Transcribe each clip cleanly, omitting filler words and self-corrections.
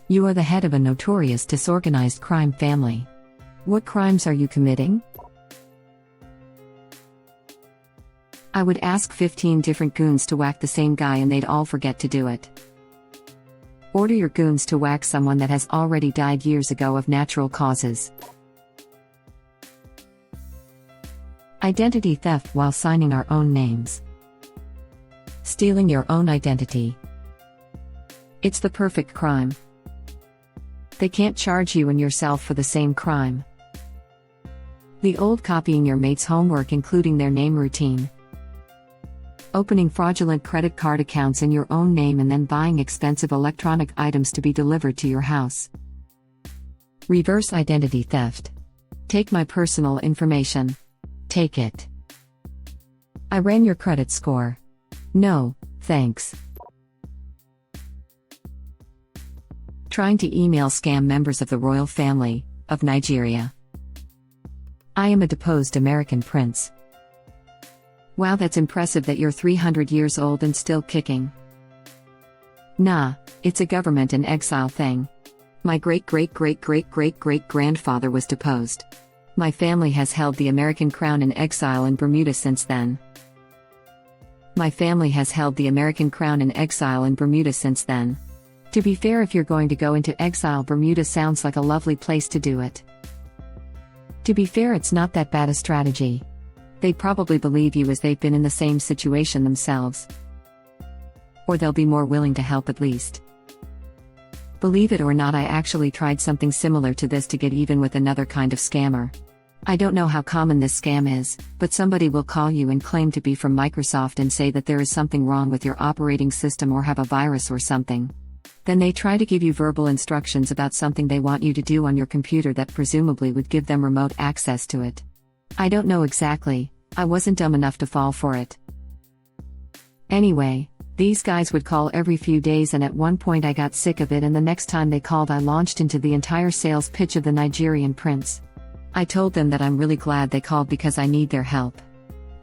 You are the head of a notorious disorganized crime family. What crimes are you committing? I would ask 15 different goons to whack the same guy and they'd all forget to do it. Order your goons to whack someone that has already died years ago of natural causes. Identity theft while signing our own names. Stealing your own identity. It's the perfect crime. They can't charge you and yourself for the same crime. The old copying your mate's homework including their name routine. Opening fraudulent credit card accounts in your own name and then buying expensive electronic items to be delivered to your house. Reverse identity theft. Take my personal information. Take it. I ran your credit score. No, thanks. Trying to email scam members of the royal family of Nigeria. I am a deposed American prince. Wow, that's impressive that you're 300 years old and still kicking. Nah, it's a government in exile thing. My great-great-great-great-great-great-grandfather was deposed. My family has held the American crown in exile in Bermuda since then. My family has held the American crown in exile in Bermuda since then. To be fair, if you're going to go into exile, Bermuda sounds like a lovely place to do it. To be fair, it's not that bad a strategy. They probably believe you as they've been in the same situation themselves. Or they'll be more willing to help at least. Believe it or not, I actually tried something similar to this to get even with another kind of scammer. I don't know how common this scam is, but somebody will call you and claim to be from Microsoft and say that there is something wrong with your operating system or have a virus or something. Then they try to give you verbal instructions about something they want you to do on your computer that presumably would give them remote access to it. I don't know exactly, I wasn't dumb enough to fall for it. Anyway, these guys would call every few days and at one point I got sick of it, and the next time they called I launched into the entire sales pitch of the Nigerian prince. I told them that I'm really glad they called because I need their help.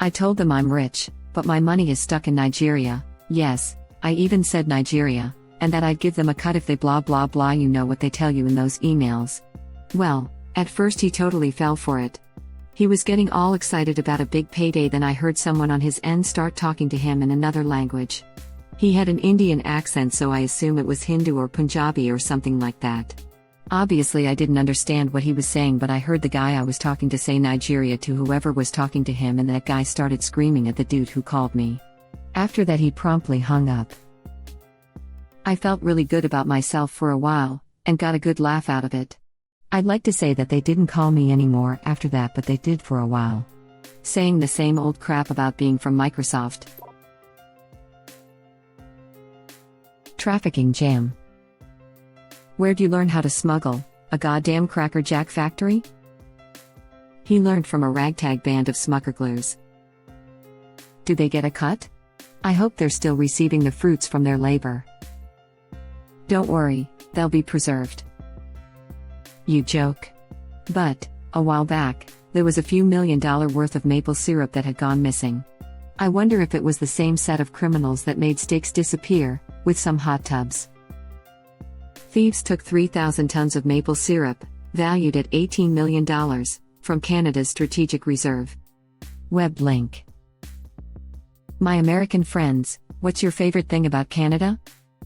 I told them I'm rich, but my money is stuck in Nigeria. Yes, I even said Nigeria, and that I'd give them a cut if they blah blah blah, you know what they tell you in those emails. Well, at first he totally fell for it. He was getting all excited about a big payday, then I heard someone on his end start talking to him in another language. He had an Indian accent, so I assume it was Hindu or Punjabi or something like that. Obviously I didn't understand what he was saying, but I heard the guy I was talking to say Nigeria to whoever was talking to him, and that guy started screaming at the dude who called me. After that he promptly hung up. I felt really good about myself for a while, and got a good laugh out of it. I'd like to say that they didn't call me anymore after that, but they did for a while. Saying the same old crap about being from Microsoft. Trafficking jam. Where'd you learn how to smuggle? A goddamn Cracker Jack factory? He learned from a ragtag band of smuggglers. Do they get a cut? I hope they're still receiving the fruits from their labor. Don't worry, they'll be preserved. You joke. But, a while back, there was a few $1 million worth of maple syrup that had gone missing. I wonder if it was the same set of criminals that made steaks disappear, with some hot tubs. Thieves took 3,000 tons of maple syrup, valued at $18 million, from Canada's strategic reserve. Web link. My American friends, what's your favorite thing about Canada?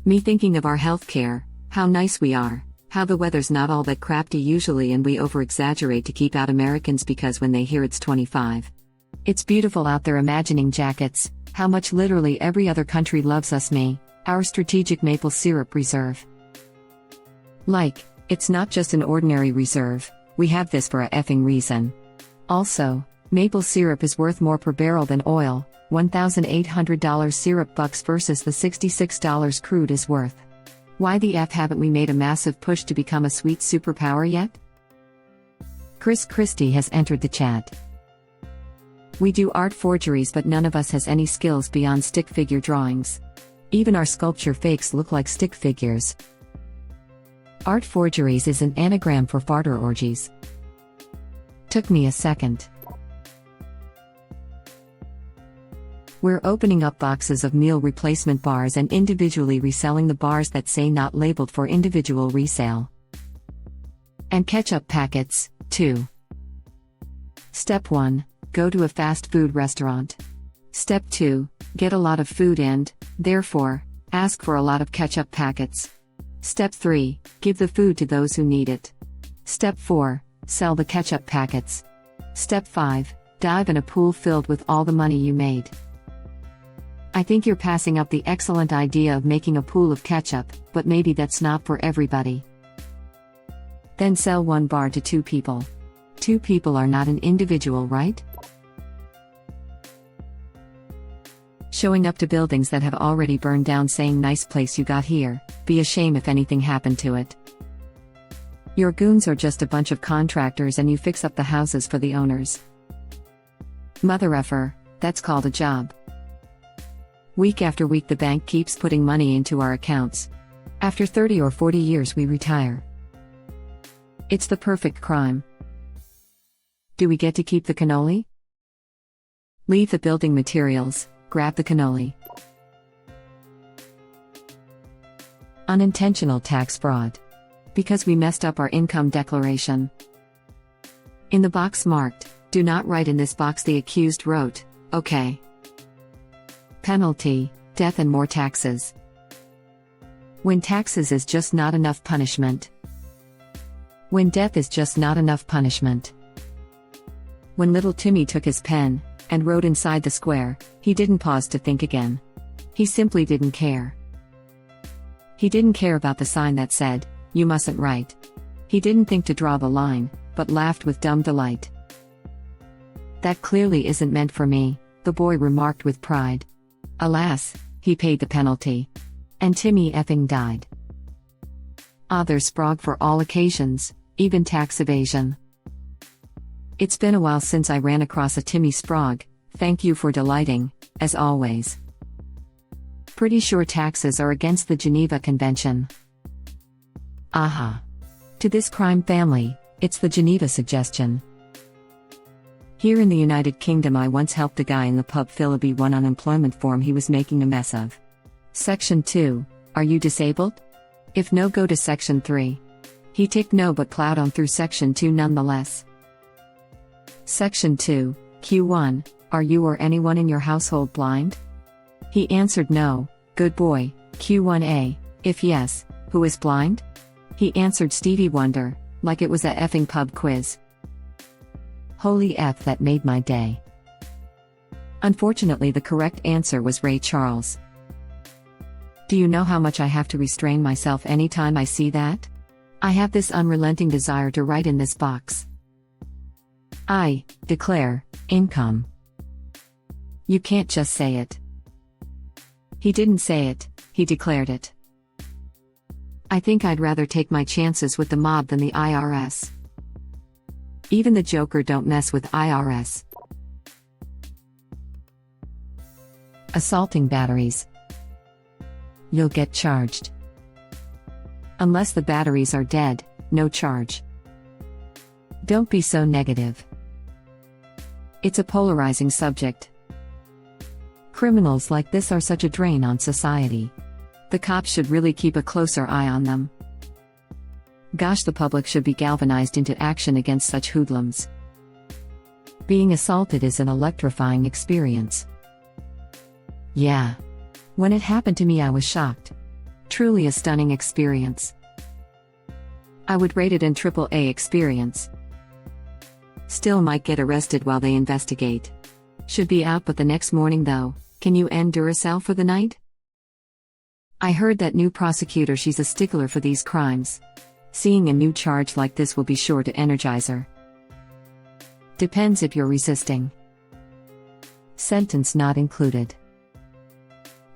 Me thinking of our healthcare, how nice we are. How the weather's not all that crappy usually, and we over-exaggerate to keep out Americans because when they hear it's 25. It's beautiful out there, imagining jackets, how much literally every other country loves us. Me, our strategic maple syrup reserve. Like, it's not just an ordinary reserve, we have this for a effing reason. Also, maple syrup is worth more per barrel than oil, $1,800 syrup bucks versus the $66 crude is worth. Why the F haven't we made a massive push to become a sweet superpower yet? Chris Christie has entered the chat. We do art forgeries, but none of us has any skills beyond stick figure drawings. Even our sculpture fakes look like stick figures. Art forgeries is an anagram for farter orgies. Took me a second. We're opening up boxes of meal replacement bars and individually reselling the bars that say not labeled for individual resale. And ketchup packets, too. Step 1. Go to a fast food restaurant. Step 2. Get a lot of food and, therefore, ask for a lot of ketchup packets. Step 3. Give the food to those who need it. Step 4. Sell the ketchup packets. Step 5. Dive in a pool filled with all the money you made. I think you're passing up the excellent idea of making a pool of ketchup, but maybe that's not for everybody. Then sell one bar to 2 people. 2 people are not an individual, right? Showing up to buildings that have already burned down saying nice place you got here, be a shame if anything happened to it. Your goons are just a bunch of contractors and you fix up the houses for the owners. Mother effer, that's called a job. Week after week the bank keeps putting money into our accounts. After 30 or 40 years we retire. It's the perfect crime. Do we get to keep the cannoli? Leave the building materials, grab the cannoli. Unintentional tax fraud. Because we messed up our income declaration. In the box marked, "Do not write in this box," the accused wrote, "Okay." Penalty, death and more taxes. When taxes is just not enough punishment. When death is just not enough punishment. When little Timmy took his pen and wrote inside the square, he didn't pause to think again. He simply didn't care. He didn't care about the sign that said, "You mustn't write." He didn't think to draw the line, but laughed with dumb delight. "That clearly isn't meant for me," the boy remarked with pride. Alas, he paid the penalty. And Timmy effing died. Ah, there's Sprague for all occasions, even tax evasion. It's been a while since I ran across a Timmy Sprague, thank you for delighting, as always. Pretty sure taxes are against the Geneva Convention. Aha. To this crime family, it's the Geneva suggestion. Here in the United Kingdom I once helped a guy in the pub fill a B1 unemployment form he was making a mess of. Section 2, are you disabled? If no, go to Section 3. He ticked no but plowed on through Section 2 nonetheless. Section 2, Q1, are you or anyone in your household blind? He answered no, good boy. Q1A, if yes, who is blind? He answered Stevie Wonder, like it was a effing pub quiz. Holy F, that made my day. Unfortunately the correct answer was Ray Charles. Do you know how much I have to restrain myself anytime I see that? I have this unrelenting desire to write in this box. I declare income. You can't just say it. He didn't say it, he declared it. I think I'd rather take my chances with the mob than the IRS. Even the Joker don't mess with IRS. Assaulting batteries. You'll get charged. Unless the batteries are dead, no charge. Don't be so negative. It's a polarizing subject. Criminals like this are such a drain on society. The cops should really keep a closer eye on them. Gosh, the public should be galvanized into action against such hoodlums. Being assaulted is an electrifying experience. Yeah. When it happened to me I was shocked. Truly a stunning experience. I would rate it an AAA experience. Still might get arrested while they investigate. Should be out but the next morning though. Can you end Duracell for the night? I heard that new prosecutor, she's a stickler for these crimes. Seeing a new charge like this will be sure to energize her. Depends if you're resisting. Sentence not included.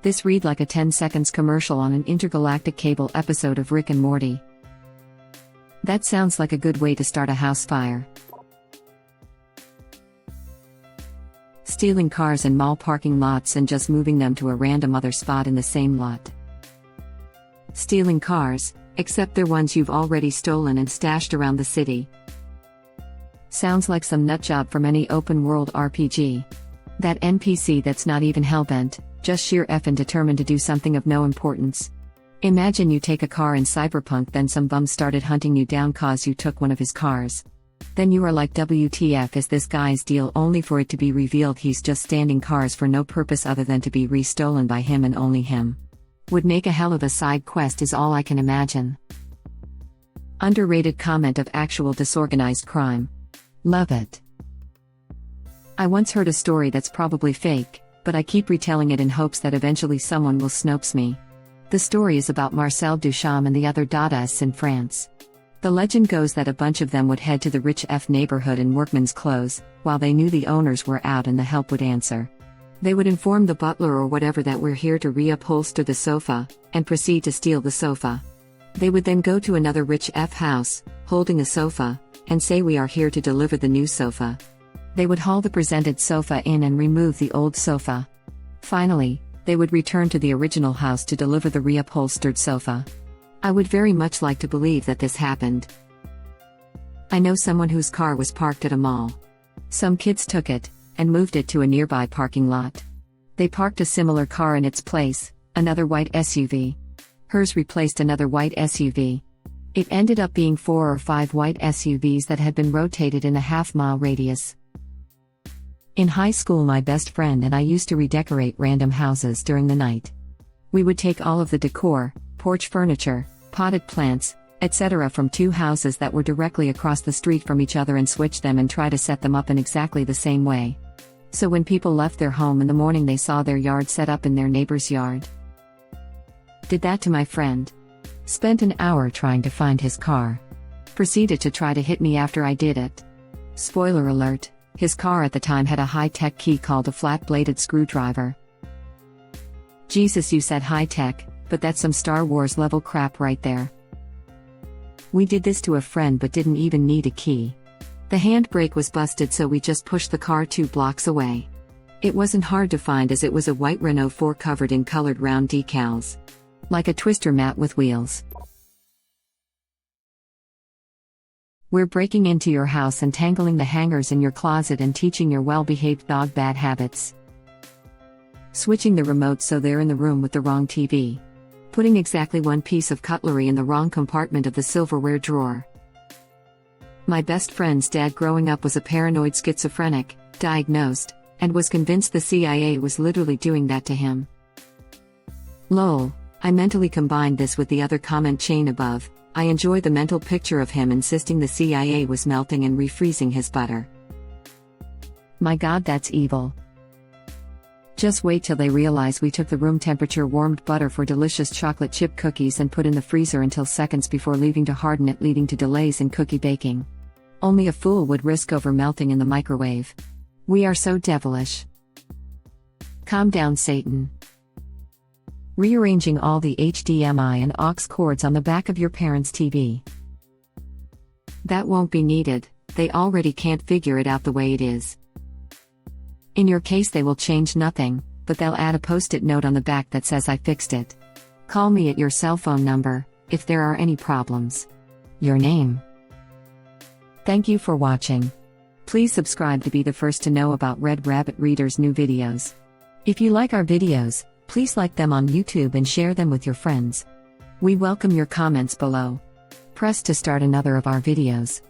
This read like a 10 seconds commercial on an intergalactic cable episode of Rick and Morty. That sounds like a good way to start a house fire. Stealing cars in mall parking lots and just moving them to a random other spot in the same lot. Stealing cars, except they're ones you've already stolen and stashed around the city. Sounds like some nutjob from any open-world RPG. That NPC that's not even hellbent, just sheer effing determined to do something of no importance. Imagine you take a car in Cyberpunk, then some bum started hunting you down cause you took one of his cars. Then you are like, WTF is this guy's deal, only for it to be revealed he's just standing cars for no purpose other than to be restolen by him and only him. Would make a hell of a side quest is all I can imagine. Underrated comment of actual disorganized crime. Love it. I once heard a story that's probably fake, but I keep retelling it in hopes that eventually someone will Snopes me. The story is about Marcel Duchamp and the other Dadaists in France. The legend goes that a bunch of them would head to the rich F neighborhood in workman's clothes, while they knew the owners were out and the help would answer. They would inform the butler or whatever that we're here to reupholster the sofa, and proceed to steal the sofa. They would then go to another rich F house, holding a sofa, and say we are here to deliver the new sofa. They would haul the presented sofa in and remove the old sofa. Finally, they would return to the original house to deliver the reupholstered sofa. I would very much like to believe that this happened. I know someone whose car was parked at a mall. Some kids took it, and moved it to a nearby parking lot. They parked a similar car in its place, another white SUV. Hers replaced another white SUV. It ended up being 4 or 5 white SUVs that had been rotated in a half-mile radius. In high school, my best friend and I used to redecorate random houses during the night. We would take all of the decor, porch furniture, potted plants, etc. from 2 houses that were directly across the street from each other and switch them and try to set them up in exactly the same way. So when people left their home in the morning, they saw their yard set up in their neighbor's yard. Did that to my friend. Spent an hour trying to find his car. Proceeded to try to hit me after I did it. Spoiler alert, his car at the time had a high-tech key called a flat-bladed screwdriver. Jesus, you said high-tech, but that's some Star Wars level crap right there. We did this to a friend but didn't even need a key. The handbrake was busted, so we just pushed the car 2 blocks away. It wasn't hard to find as it was a white Renault 4 covered in colored round decals. Like a twister mat with wheels. We're breaking into your house and tangling the hangers in your closet and teaching your well-behaved dog bad habits. Switching the remote so they're in the room with the wrong TV. Putting exactly 1 piece of cutlery in the wrong compartment of the silverware drawer. My best friend's dad growing up was a paranoid schizophrenic, diagnosed, and was convinced the CIA was literally doing that to him. Lol, I mentally combined this with the other comment chain above. I enjoy the mental picture of him insisting the CIA was melting and refreezing his butter. My god, that's evil. Just wait till they realize we took the room temperature warmed butter for delicious chocolate chip cookies and put in the freezer until seconds before leaving to harden it, leading to delays in cookie baking. Only a fool would risk over melting in the microwave. We are so devilish. Calm down, Satan. Rearranging all the HDMI and aux cords on the back of your parents' TV. That won't be needed, they already can't figure it out the way it is. In your case, they will change nothing, but they'll add a post-it note on the back that says I fixed it. Call me at your cell phone number, if there are any problems. Your name. Thank you for watching. Please subscribe to be the first to know about Red Rabbit Reader's new videos. If you like our videos, please like them on YouTube and share them with your friends. We welcome your comments below. Press to start another of our videos.